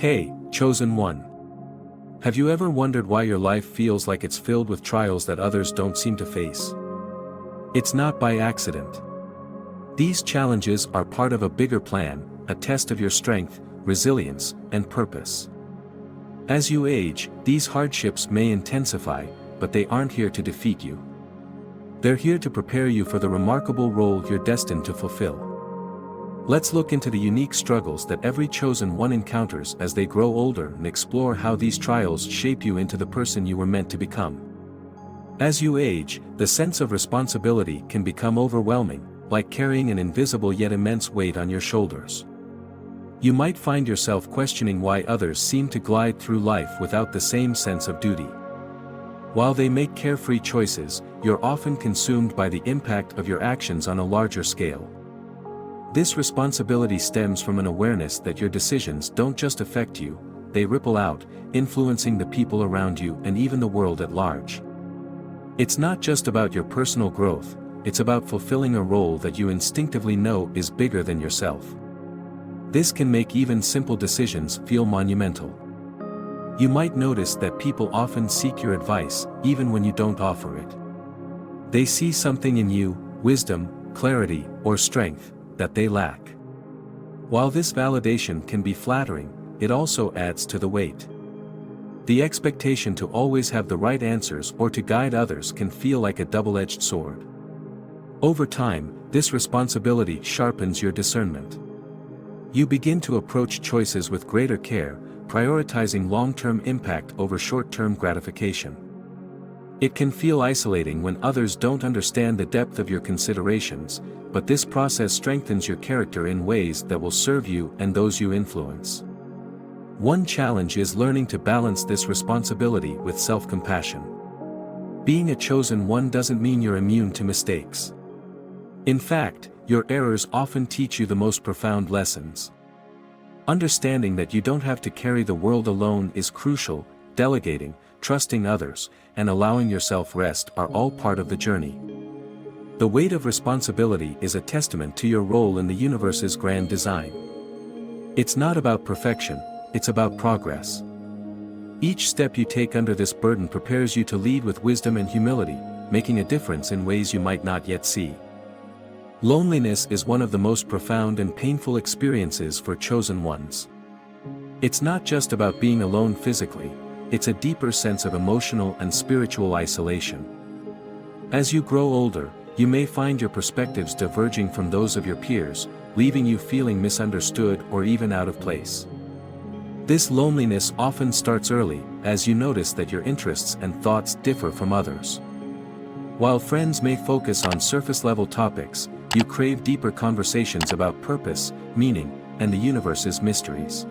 Hey, chosen one. Have you ever wondered why your life feels like it's filled with trials that others don't seem to face? It's not by accident. These challenges are part of a bigger plan, a test of your strength, resilience, and purpose. As you age, these hardships may intensify, but they aren't here to defeat you. They're here to prepare you for the remarkable role you're destined to fulfill. Let's look into the unique struggles that every chosen one encounters as they grow older and explore how these trials shape you into the person you were meant to become. As you age, the sense of responsibility can become overwhelming, like carrying an invisible yet immense weight on your shoulders. You might find yourself questioning why others seem to glide through life without the same sense of duty. While they make carefree choices, you're often consumed by the impact of your actions on a larger scale. This responsibility stems from an awareness that your decisions don't just affect you, they ripple out, influencing the people around you and even the world at large. It's not just about your personal growth, it's about fulfilling a role that you instinctively know is bigger than yourself. This can make even simple decisions feel monumental. You might notice that people often seek your advice, even when you don't offer it. They see something in you, wisdom, clarity, or strength, that they lack. While this validation can be flattering, it also adds to the weight. The expectation to always have the right answers or to guide others can feel like a double-edged sword. Over time, this responsibility sharpens your discernment. You begin to approach choices with greater care, prioritizing long-term impact over short-term gratification. It can feel isolating when others don't understand the depth of your considerations, but this process strengthens your character in ways that will serve you and those you influence. One challenge is learning to balance this responsibility with self-compassion. Being a chosen one doesn't mean you're immune to mistakes. In fact, your errors often teach you the most profound lessons. Understanding that you don't have to carry the world alone is crucial. Delegating, trusting others, and allowing yourself rest are all part of the journey. The weight of responsibility is a testament to your role in the universe's grand design. It's not about perfection, it's about progress. Each step you take under this burden prepares you to lead with wisdom and humility, making a difference in ways you might not yet see. Loneliness is one of the most profound and painful experiences for chosen ones. It's not just about being alone physically, it's a deeper sense of emotional and spiritual isolation. As you grow older, you may find your perspectives diverging from those of your peers, leaving you feeling misunderstood or even out of place. This loneliness often starts early, as you notice that your interests and thoughts differ from others. While friends may focus on surface-level topics, you crave deeper conversations about purpose, meaning, and the universe's mysteries.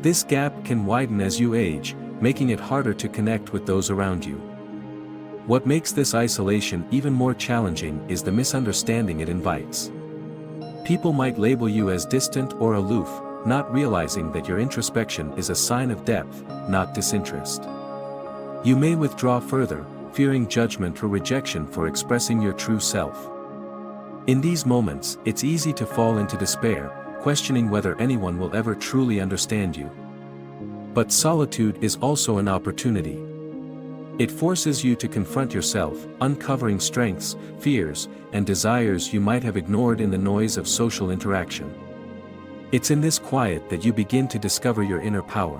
This gap can widen as you age, making it harder to connect with those around you. What makes this isolation even more challenging is the misunderstanding it invites. People might label you as distant or aloof, not realizing that your introspection is a sign of depth, not disinterest. You may withdraw further, fearing judgment or rejection for expressing your true self. In these moments, it's easy to fall into despair, questioning whether anyone will ever truly understand you. But solitude is also an opportunity. It forces you to confront yourself, uncovering strengths, fears, and desires you might have ignored in the noise of social interaction. It's in this quiet that you begin to discover your inner power.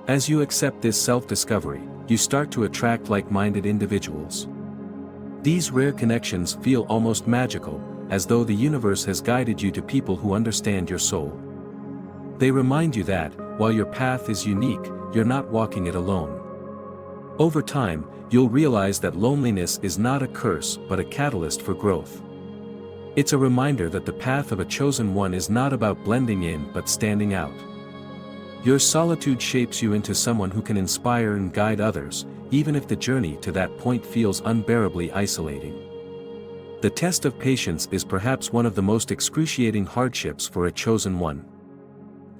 As you accept this self-discovery, you start to attract like-minded individuals. These rare connections feel almost magical, as though the universe has guided you to people who understand your soul. They remind you that, while your path is unique, you're not walking it alone. Over time, you'll realize that loneliness is not a curse but a catalyst for growth. It's a reminder that the path of a chosen one is not about blending in but standing out. Your solitude shapes you into someone who can inspire and guide others, even if the journey to that point feels unbearably isolating. The test of patience is perhaps one of the most excruciating hardships for a chosen one.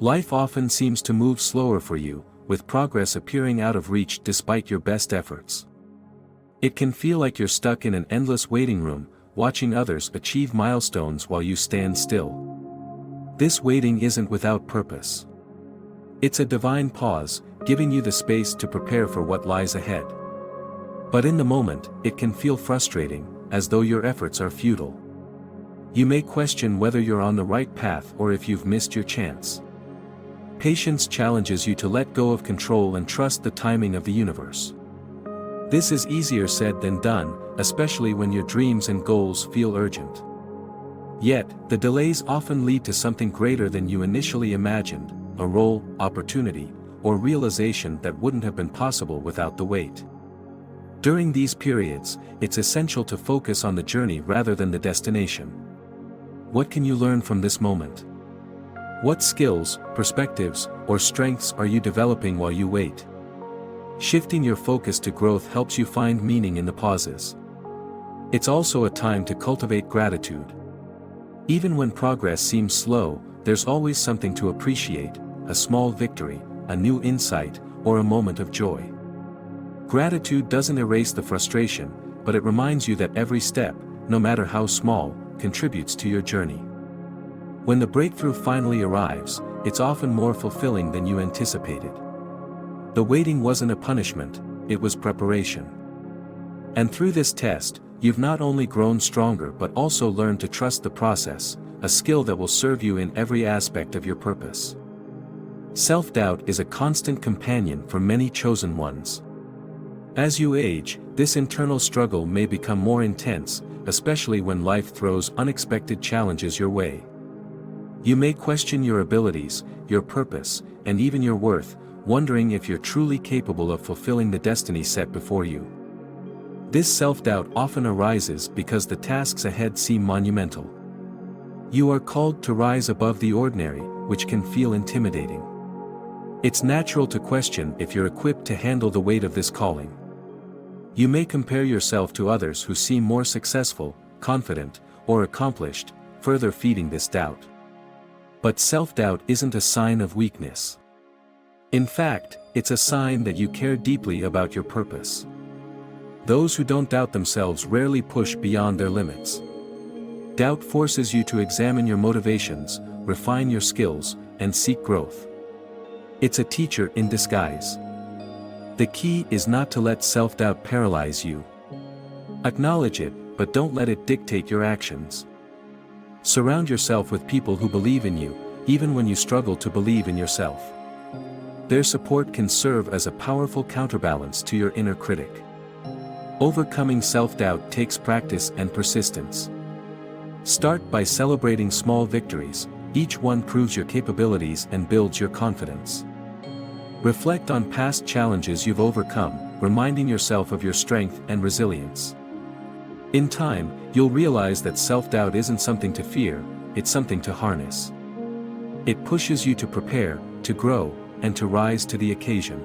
Life often seems to move slower for you, with progress appearing out of reach despite your best efforts. It can feel like you're stuck in an endless waiting room, watching others achieve milestones while you stand still. This waiting isn't without purpose. It's a divine pause, giving you the space to prepare for what lies ahead. But in the moment, it can feel frustrating, as though your efforts are futile. You may question whether you're on the right path or if you've missed your chance. Patience challenges you to let go of control and trust the timing of the universe. This is easier said than done, especially when your dreams and goals feel urgent. Yet, the delays often lead to something greater than you initially imagined, a role, opportunity, or realization that wouldn't have been possible without the wait. During these periods, it's essential to focus on the journey rather than the destination. What can you learn from this moment? What skills, perspectives, or strengths are you developing while you wait? Shifting your focus to growth helps you find meaning in the pauses. It's also a time to cultivate gratitude. Even when progress seems slow, there's always something to appreciate, a small victory, a new insight, or a moment of joy. Gratitude doesn't erase the frustration, but it reminds you that every step, no matter how small, contributes to your journey. When the breakthrough finally arrives, it's often more fulfilling than you anticipated. The waiting wasn't a punishment, it was preparation. And through this test, you've not only grown stronger but also learned to trust the process, a skill that will serve you in every aspect of your purpose. Self-doubt is a constant companion for many chosen ones. As you age, this internal struggle may become more intense, especially when life throws unexpected challenges your way. You may question your abilities, your purpose, and even your worth, wondering if you're truly capable of fulfilling the destiny set before you. This self-doubt often arises because the tasks ahead seem monumental. You are called to rise above the ordinary, which can feel intimidating. It's natural to question if you're equipped to handle the weight of this calling. You may compare yourself to others who seem more successful, confident, or accomplished, further feeding this doubt. But self-doubt isn't a sign of weakness. In fact, it's a sign that you care deeply about your purpose. Those who don't doubt themselves rarely push beyond their limits. Doubt forces you to examine your motivations, refine your skills, and seek growth. It's a teacher in disguise. The key is not to let self-doubt paralyze you. Acknowledge it, but don't let it dictate your actions. Surround yourself with people who believe in you, even when you struggle to believe in yourself. Their support can serve as a powerful counterbalance to your inner critic. Overcoming self-doubt takes practice and persistence. Start by celebrating small victories, each one proves your capabilities and builds your confidence. Reflect on past challenges you've overcome, reminding yourself of your strength and resilience. In time, you'll realize that self-doubt isn't something to fear, it's something to harness. It pushes you to prepare, to grow, and to rise to the occasion.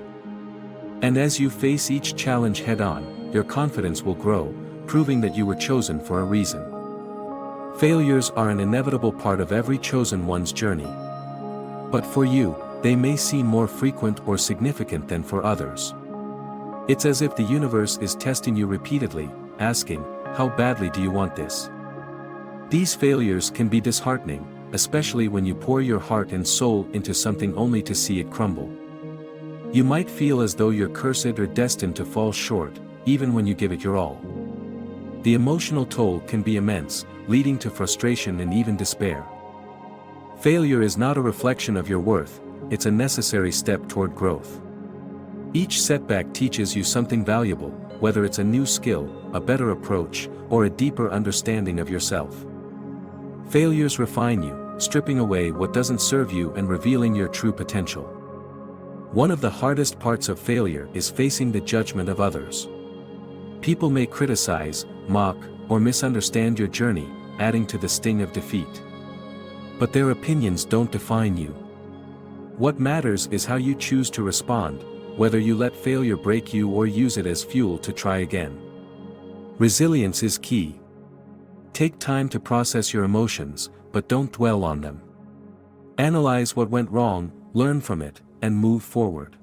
And as you face each challenge head-on, your confidence will grow, proving that you were chosen for a reason. Failures are an inevitable part of every chosen one's journey. But for you, they may seem more frequent or significant than for others. It's as if the universe is testing you repeatedly, asking, how badly do you want this? These failures can be disheartening, especially when you pour your heart and soul into something only to see it crumble. You might feel as though you're cursed or destined to fall short, even when you give it your all. The emotional toll can be immense, leading to frustration and even despair. Failure is not a reflection of your worth, it's a necessary step toward growth. Each setback teaches you something valuable, whether it's a new skill, a better approach, or a deeper understanding of yourself. Failures refine you, stripping away what doesn't serve you and revealing your true potential. One of the hardest parts of failure is facing the judgment of others. People may criticize, mock, or misunderstand your journey, adding to the sting of defeat. But their opinions don't define you. What matters is how you choose to respond, whether you let failure break you or use it as fuel to try again. Resilience is key. Take time to process your emotions, but don't dwell on them. Analyze what went wrong, learn from it, and move forward.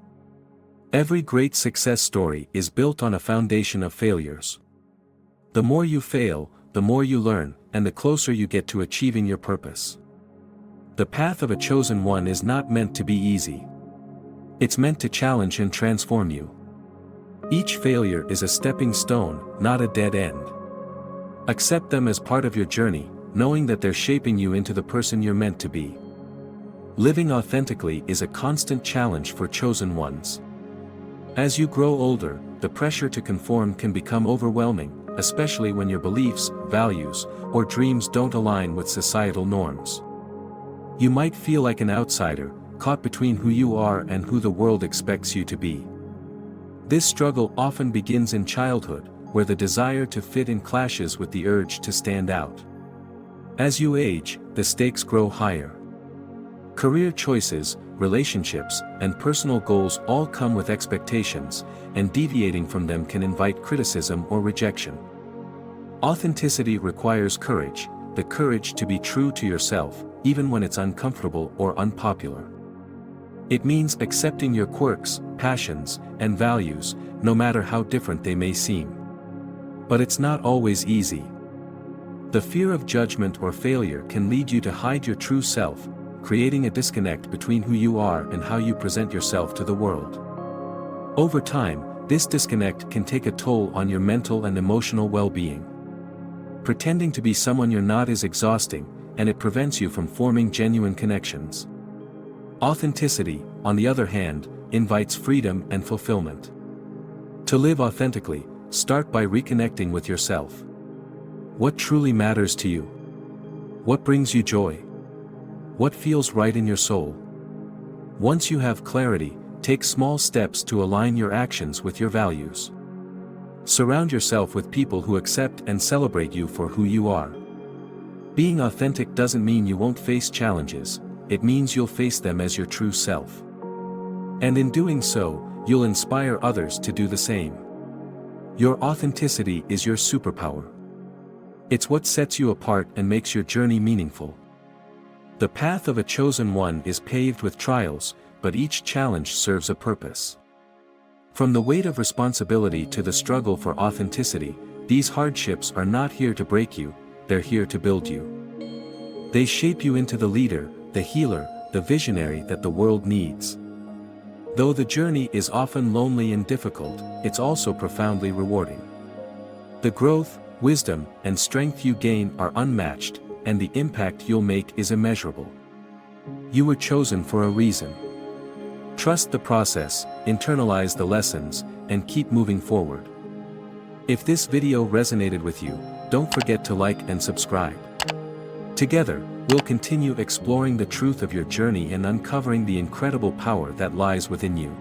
Every great success story is built on a foundation of failures. The more you fail, the more you learn, and the closer you get to achieving your purpose. The path of a chosen one is not meant to be easy. It's meant to challenge and transform you. Each failure is a stepping stone, not a dead end. Accept them as part of your journey, knowing that they're shaping you into the person you're meant to be. Living authentically is a constant challenge for chosen ones. As you grow older, the pressure to conform can become overwhelming, especially when your beliefs, values, or dreams don't align with societal norms. You might feel like an outsider, caught between who you are and who the world expects you to be. This struggle often begins in childhood, where the desire to fit in clashes with the urge to stand out. As you age, the stakes grow higher. Career choices, relationships, and personal goals all come with expectations, and deviating from them can invite criticism or rejection. Authenticity requires courage, the courage to be true to yourself, even when it's uncomfortable or unpopular. It means accepting your quirks, passions, and values, no matter how different they may seem. But it's not always easy. The fear of judgment or failure can lead you to hide your true self, creating a disconnect between who you are and how you present yourself to the world. Over time, this disconnect can take a toll on your mental and emotional well-being. Pretending to be someone you're not is exhausting, and it prevents you from forming genuine connections. Authenticity, on the other hand, invites freedom and fulfillment. To live authentically, start by reconnecting with yourself. What truly matters to you? What brings you joy? What feels right in your soul? Once you have clarity, take small steps to align your actions with your values. Surround yourself with people who accept and celebrate you for who you are. Being authentic doesn't mean you won't face challenges, it means you'll face them as your true self. And in doing so, you'll inspire others to do the same. Your authenticity is your superpower. It's what sets you apart and makes your journey meaningful. The path of a chosen one is paved with trials, but each challenge serves a purpose. From the weight of responsibility to the struggle for authenticity, these hardships are not here to break you, they're here to build you. They shape you into the leader, the healer, the visionary that the world needs. Though the journey is often lonely and difficult, it's also profoundly rewarding. The growth, wisdom, and strength you gain are unmatched, and the impact you'll make is immeasurable. You were chosen for a reason. Trust the process, internalize the lessons, and keep moving forward. If this video resonated with you, don't forget to like and subscribe. Together, we'll continue exploring the truth of your journey and uncovering the incredible power that lies within you.